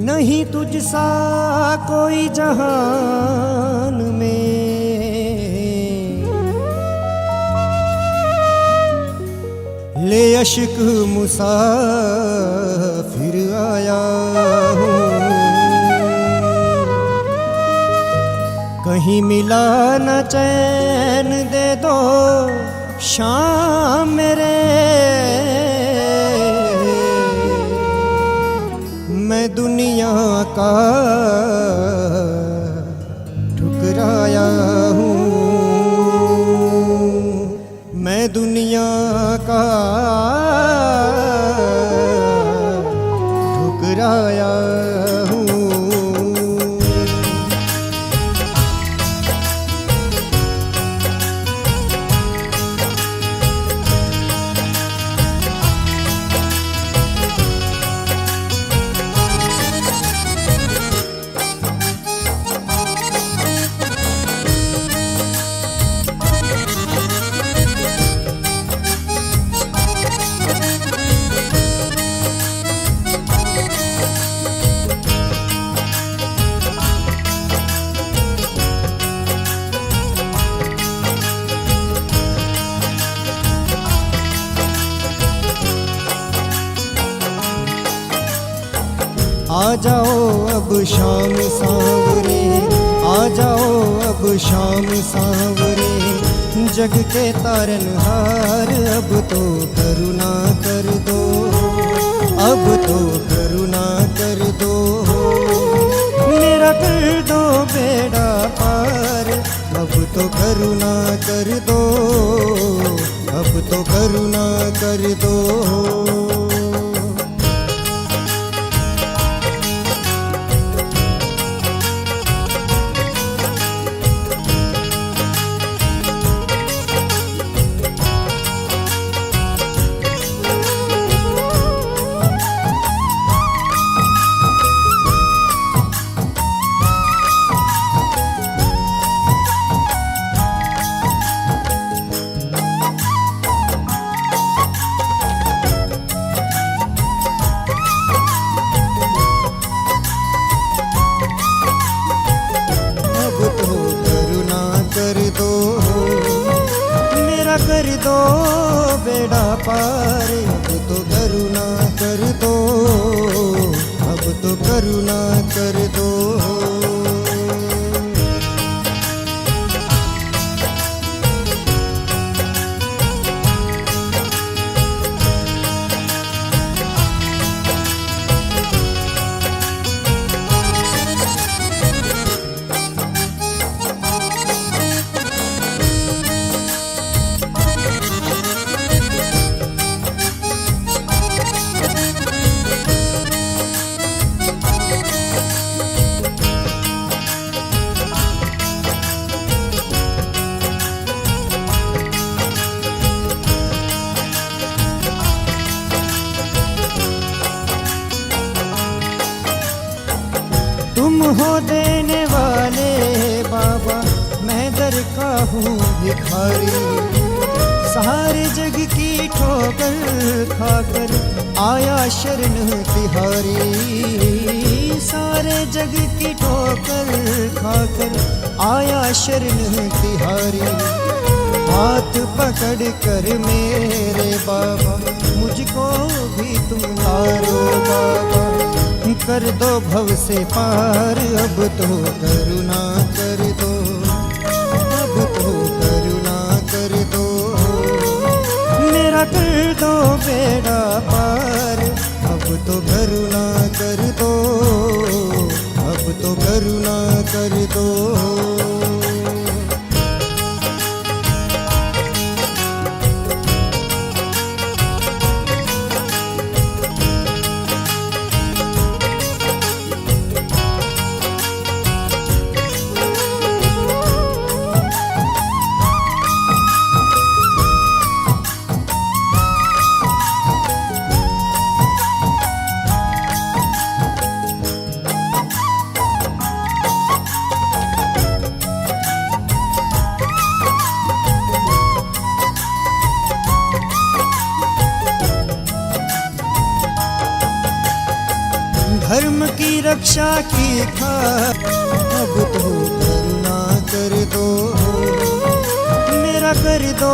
नहीं तुझसा कोई जहान में, ले अश्क मुसाफिर आया हूँ। कहीं मिला न चैन दे दो शाम मेरे, मैं दुनिया का ठुकराया हूँ, मैं दुनिया का ठुकराया हूँ। आ जाओ अब शाम सांवरे, आ जाओ अब शाम सांवरे, जग के तारनहार अब तो करुणा कर दो, अब तो करुणा कर दो, मेरा कर दो बेड़ा पार, अब तो करुणा कर दो, अब तो करुणा कर दो। कर दो बेड़ा पार, अब तो करुणा कर दो, अब तो करुणा कर दो। तुम हो देने वाले बाबा, मैं दर का हूँ भिखारी, सारे जग की ठोकर खाकर आया शरण तिहारी, सारे जग की ठोकर खाकर आया शरण तिहारी, हाथ पकड़ कर मेरे बाबा मुझको भी तुम तारो बाबा, कर दो भव से पार, अब तो करुणा कर दो, अब तो करुणा कर दो, मेरा कर दो बेड़ा पार, अब तो करुणा कर दो, अब तो करुणा कर दो। धर्म की रक्षा की खातिर अब तो करुणा कर दो, मेरा कर दो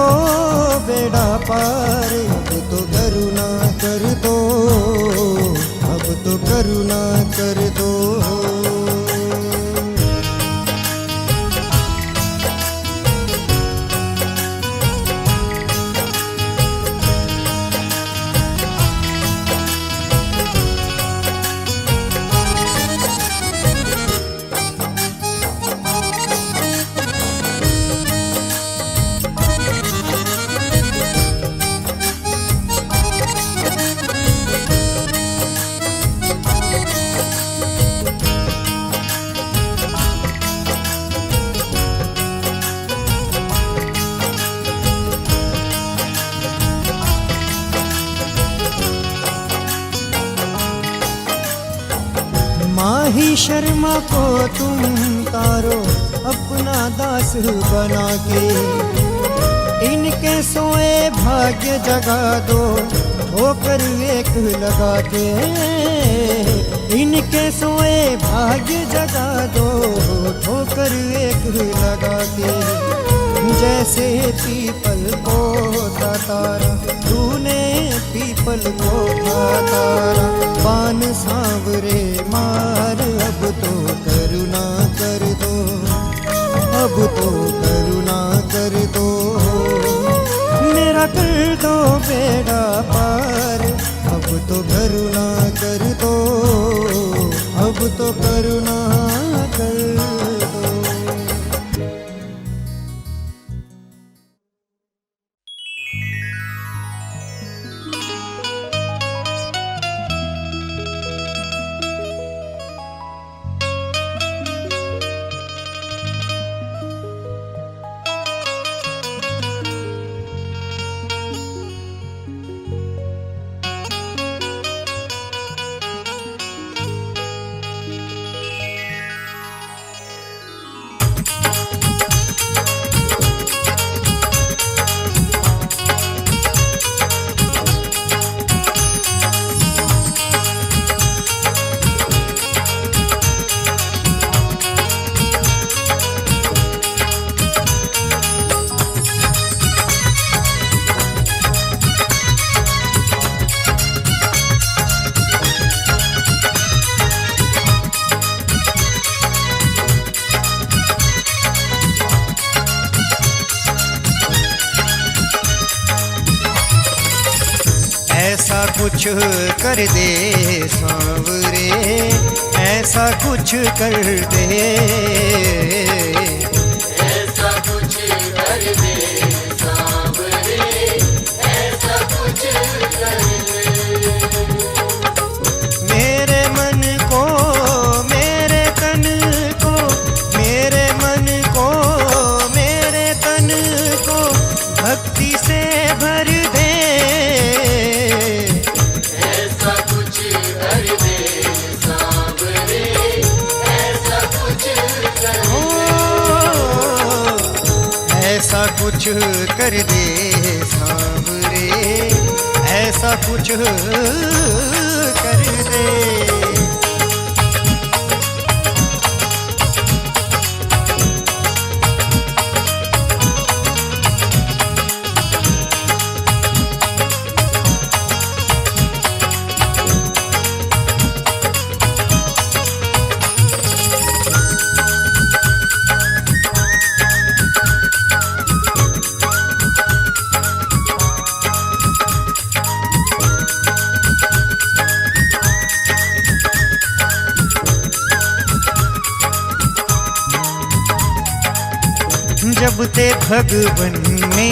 बेड़ा पार। अब तो करुणा कर दो, अब तो करुणा कर दो। माही शर्मा को तुम तारो अपना दास बना के, इनके सोए भाग्य जगा दो ठोकर एक लगा के। इनके सोए भाग्य जगा दो ठोकर एक लगा के। जैसे पीपल को तारा तूने पीपल को तारा, बान सांवरे मार। अब तो करुणा कर दो, अब तो करुणा कर दो, मेरा कर दो बेड़ा पार। अब तो करुणा कर दो, अब तो करुणा कर दो। ऐसा कुछ कर दे सांवरे, ऐसा कुछ कर दे, ऐसा कुछ कर दे सांवरे, ऐसा कुछ कर दे। मेरे मन को, मेरे तन को, मेरे मन को, मेरे तन को भक्ति से भर दे। ऐसा कुछ कर दे सांवरे, ऐसा कुछ कर दे। जब ते भगवन ने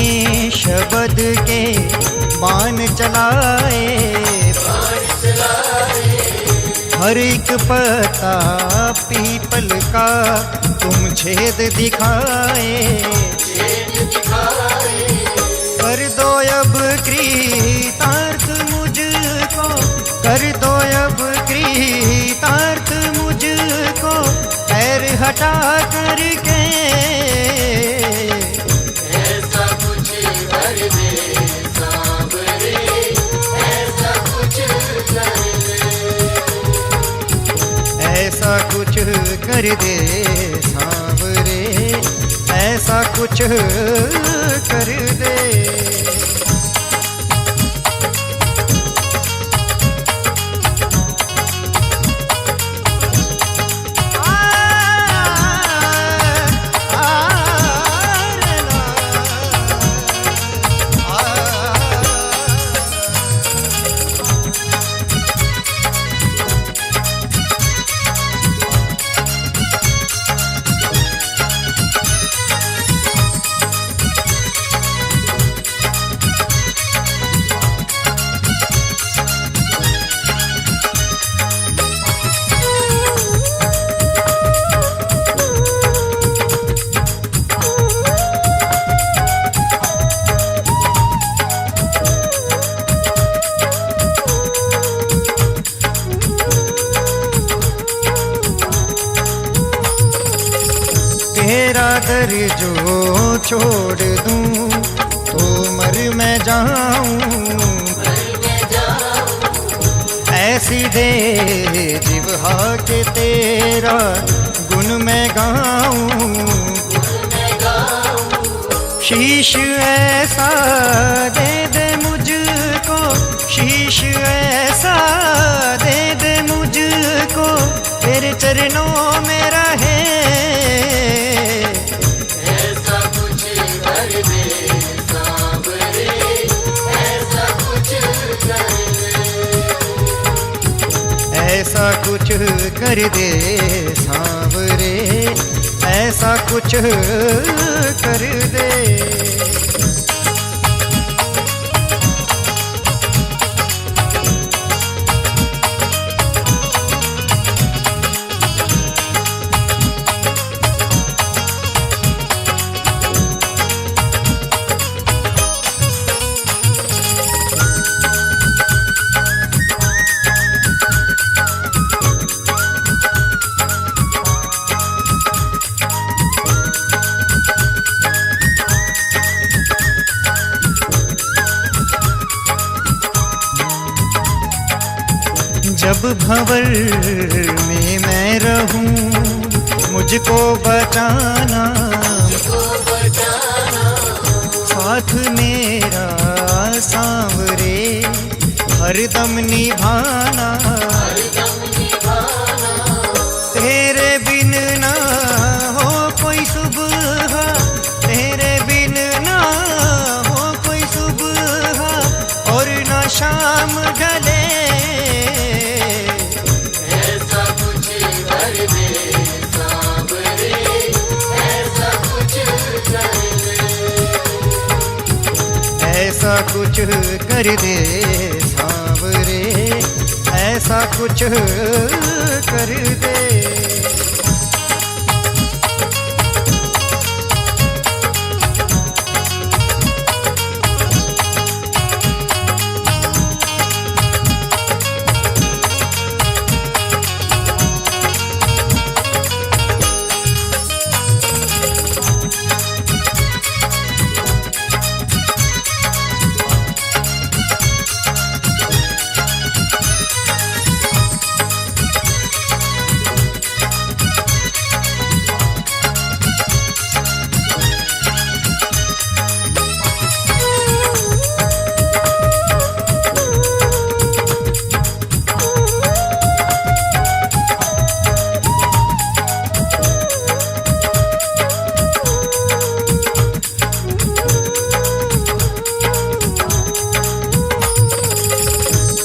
शब्द के बाण चलाए, हर एक पत्ता पीपल का तुम छेद दिखाए। कर दो अब कृतार्थ मुझको, कर दो अब कृतार्थ मुझको, पैर हटा करके। ऐसा कुछ कर दे सांवरे, ऐसा कुछ कर दे। कर दे सांवरे, ऐसा कुछ कर दे। तेरा दर जो छोड़ दूं तो मर मैं जाऊं, ऐसी दे जिह्वा के तेरा गुण मैं गाऊं। शीश ऐसा दे दे मुझको, शीश ऐसा दे दे मुझको, तेरे चरणों में रहे। ऐसा कुछ कर दे सांवरे, ऐसा कुछ कर दे। जब भंवर में मैं रहूं मुझको बचाना, साथ मेरा सांवरे हरदम निभाना। तेरे बिन ना हो कोई सुबह, तेरे बिन ना हो कोई सुबह, और ना शाम ढले। ऐसा कुछ कर दे सांवरे, ऐसा कुछ कर दे।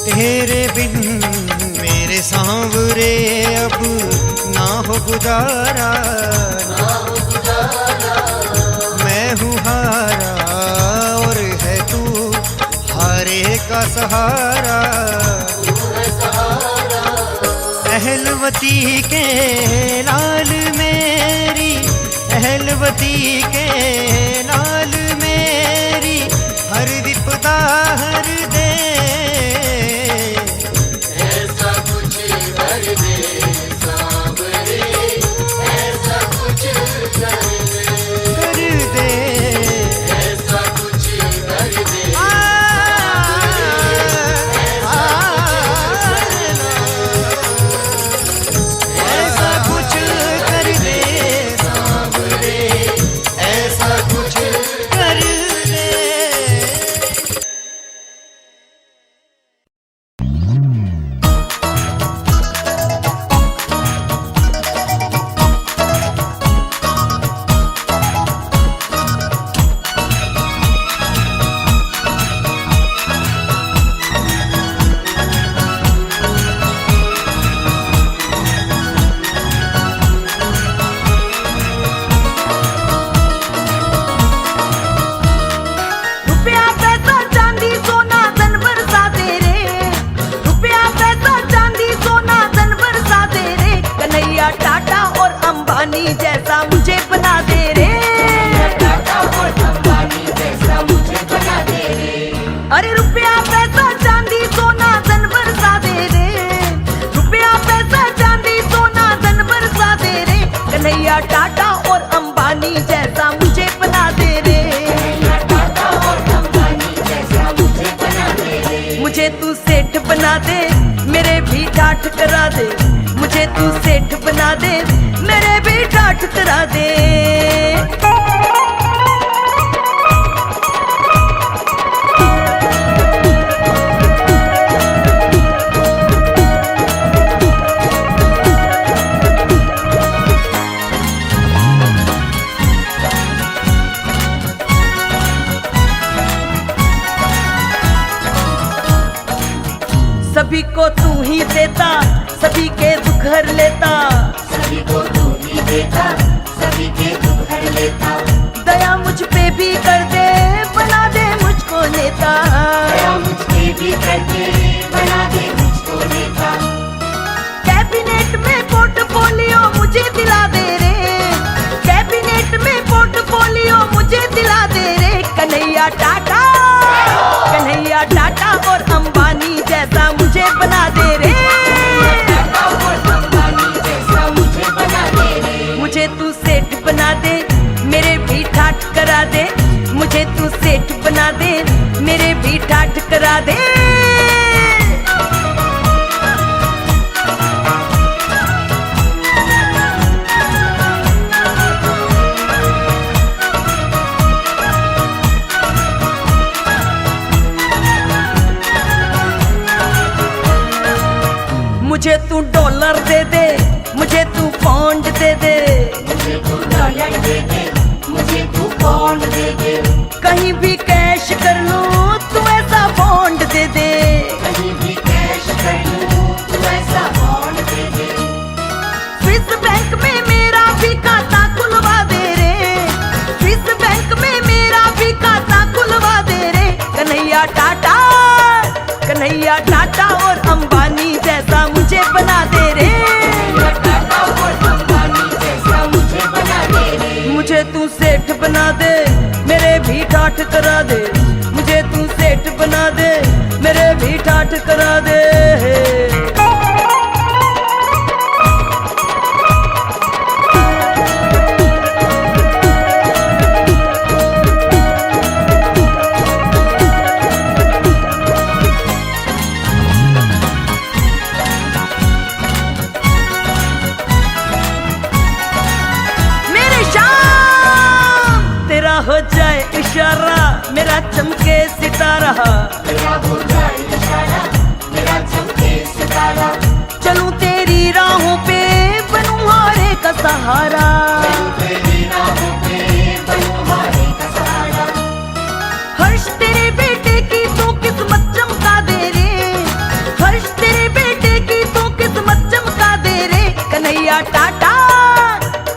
तेरे बिन मेरे सांवरे अब ना हो गुजारा, मैं हूँ हारा और है तू हारे का सहारा। अहलवती के लाल मेरी, अहलवती के लाल मेरी, हर विपदा हर दे। मुझे तू सेठ बना दे, मेरे भी ठाठ करा दे। मुझे तू सेठ बना दे, मेरे भी ठाठ करा दे। सभी को तू ही देता, सभी के दुख हर लेता। सभी को तू ही देता, सभी के दुख हर लेता। दया मुझ पे भी कर दे, बना दे मुझको नेता। दया मुझ पे भी कर दे, बना दे मुझको नेता। कैबिनेट में पोर्टफोलियो मुझे दिला दे रे, कैबिनेट में पोर्टफोलियो मुझे दिला दे रे। कन्हैया टाटा, कन्हैया टाटा और अंबानी जैसा मुझे बना दे रे। मुझे तू सेठ बना दे, मेरे भी ठाठ करा दे। मुझे तू सेठ बना दे, मेरे भी ठाठ करा दे। मुझे तू डॉलर दे दे, मुझे तू पौंड दे दे। मुझे तू डॉलर दे दे, मुझे तू पौंड दे दे। कहीं भी कैश कर लूं तू ऐसा बॉन्ड दे दे। कहीं भी कैश कर लूं तू ऐसा बॉन्ड दे दे। स्विस बैंक में मेरा भी खाता खुलवा दे रे, स्विस बैंक में मेरा भी खाता खुलवा दे रे। कन्हैया टाटा, कन्हैया टाटा और अंबानी जैसा मुझे बना दे रे। टाटा और अंबानी जैसा मुझे बना दे रे। मुझे तू सेठ बना दे, मेरे भी ठाठ करा दे। मुझे तू सेठ बना दे, मेरे भी ठाठ करा दे। हो जाए इशारा, मेरा चमके सितारा। मेरा हो जाए इशारा, मेरा चमके सितारा। चलूं तेरी राहों पे, बनूं हारे का सहारा। तेरी राहों पे बनूं हारे का सहारा। हर्ष तेरे बेटे की तो किस्मत चमका दे रे, हर्ष तेरे बेटे की तो किस्मत चमका दे रे। कन्हैया टाटा,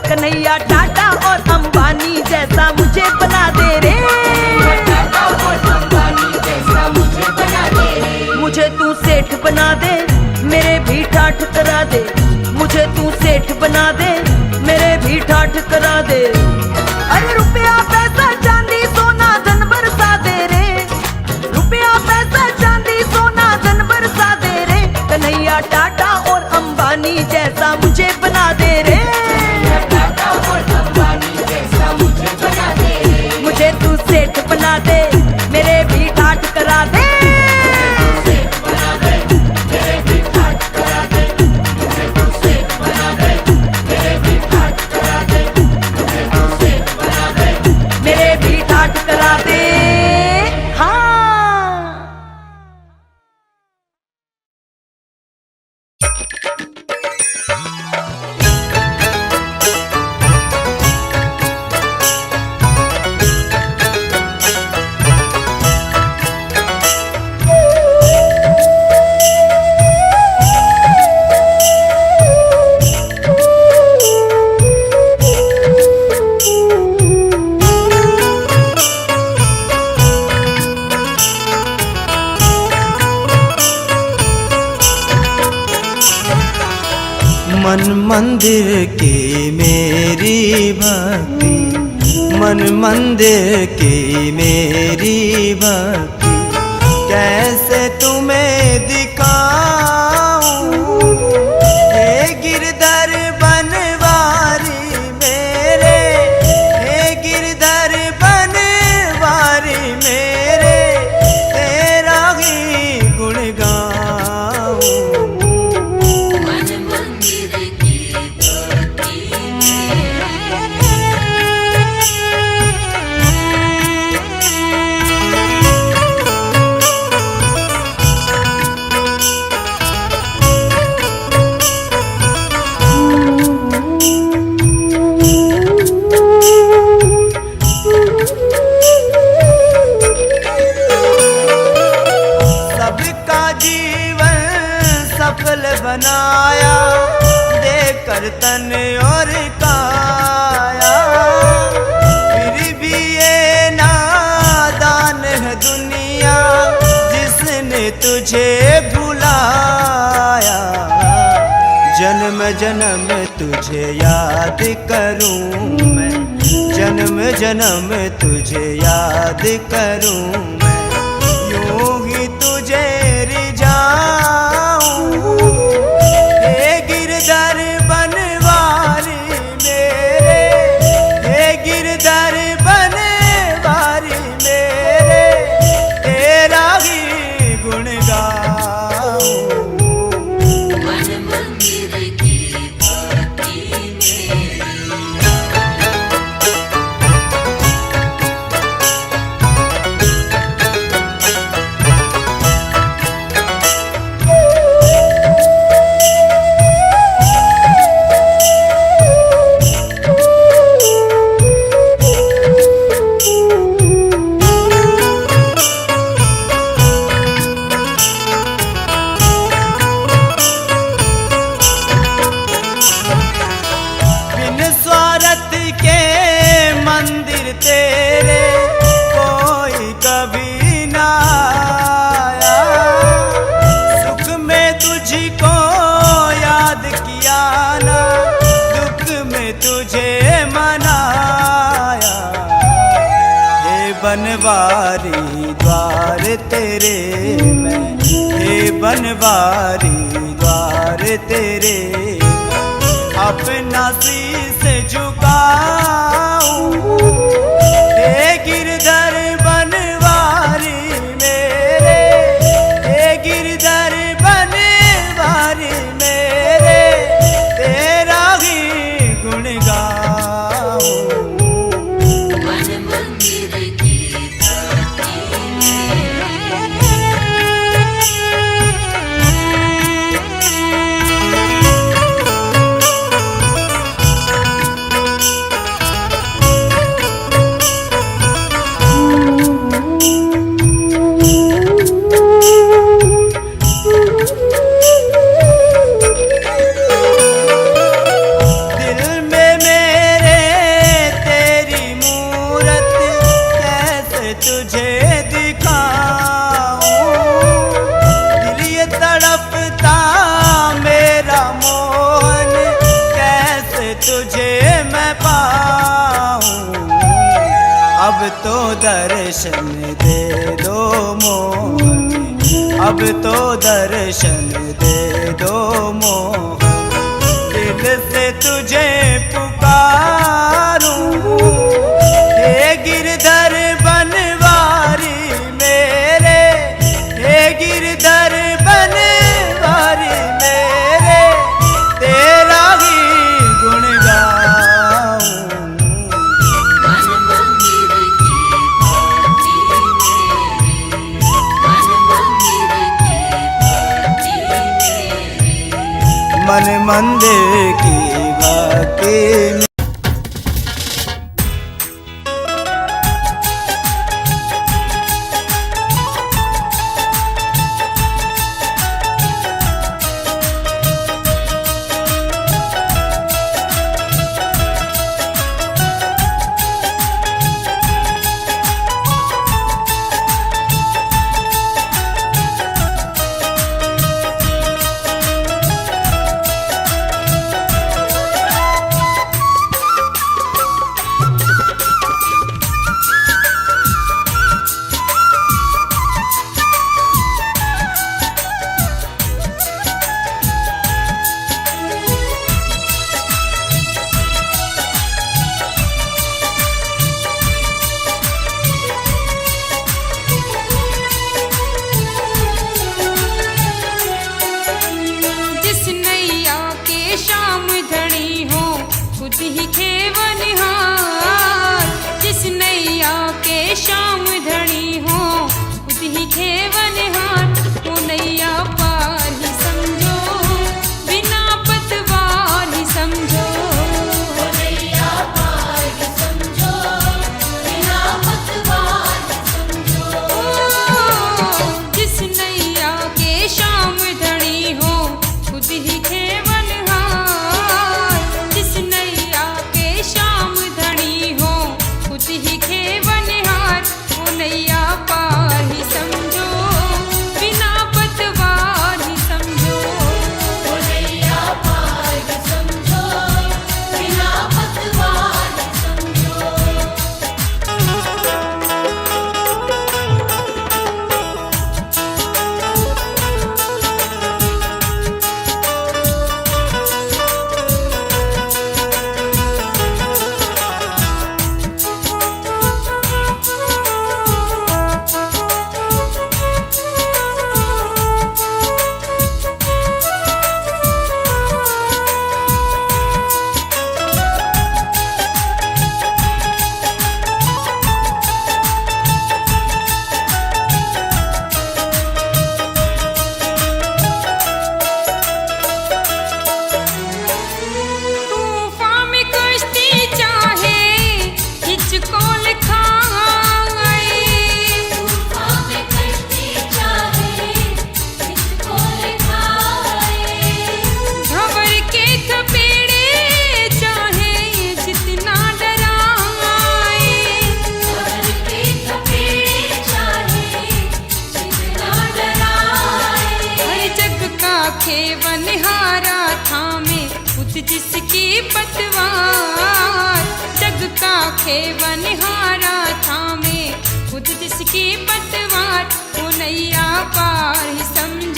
कन्हैया टाटा और अंबानी जैसा मुझे बना दे रे। टाटा और अंबानी जैसा मुझे बना दे रे। मुझे तू सेठ बना दे, मेरे भी ठाठ करा दे। मुझे तू सेठ बना दे, मेरे भी ठाठ करा दे। अरे रुपया पैसा चांदी सोना धन बरसा दे रे, रुपया पैसा चांदी सोना धन बरसा दे रे। कन्हैया टाटा और अंबानी जैसा मुझे बना दे रे। टाटा और अंबानी जैसा मुझे बना दे रे। मुझे तू सेठ बना दे, मेरे भी ठाठ करा दे। सेठ बना दे, मेरे भी ठाठ करा दे। मुझे तू सेठ बना दे, मेरे भी ठाठ करा दे। मुझे तू सेठ बना दे, मेरे भी ठाठ करा दे। हाँ मन मंदिर की मेरी भक्ति, मन मंदिर की मेरी भक्ति, कैसे तुम्हें दिखाऊं। हे गिरधर बनवारी मेरे, हे गिरधर बनवारी मेरे, तेरा ही बनाया, देकर तन और काया। फिर भी ये नादान है दुनिया, जिसने तुझे भुलाया। जन्म जन्म तुझे याद करूं मैं, जन्म जन्म तुझे याद करूं मैं, यूं ही तुझे रिझाऊं। हे गिरधर बनवारी मेरे, हे गिरधर बनवारी मेरे, तेरा ही गुण गाऊं। मन मंदिर की भक्ति मेरी, बिन स्वार्थ के मंदिर तेरे कोई कभी ना आया। सुख में तुझको याद किया ना, दुख में तुझे मनाया। हे बनवारी द्वार तेरे मैं, हे बनवारी द्वार तेरे अपना शीस झुकाऊं। हे गिरधर बनवारी मेरे, हे गिरधर बनवारी मेरे, तेरा ही गुण गाऊं। मन मंदिर की भक्ति मेरी। दिल में मेरे तेरी मूरत कैसे तुझे दिखाऊं। दिल ये तड़पता मेरा मोहन, कैसे तुझे मैं पाऊं। अब तो दर्शन दे दो मोहन, अब तो दर्शन दे दो मोहन, दिल से तुझे पुकारूं। हे गिरधर बनवारी मेरे, हे गिरधर बनवारी मेरे, तेरा ही गुण गाऊं। मन मंदिर की भक्ति मेरी, मन मंदिर की भक्ति मेरी। मन मंदिर की भक्ति में खेवनहारा थामे खुद जिसकी पतवार, जग का खेवनहारा थामे खुद जिसकी पतवार, वो नैया पार ही समझ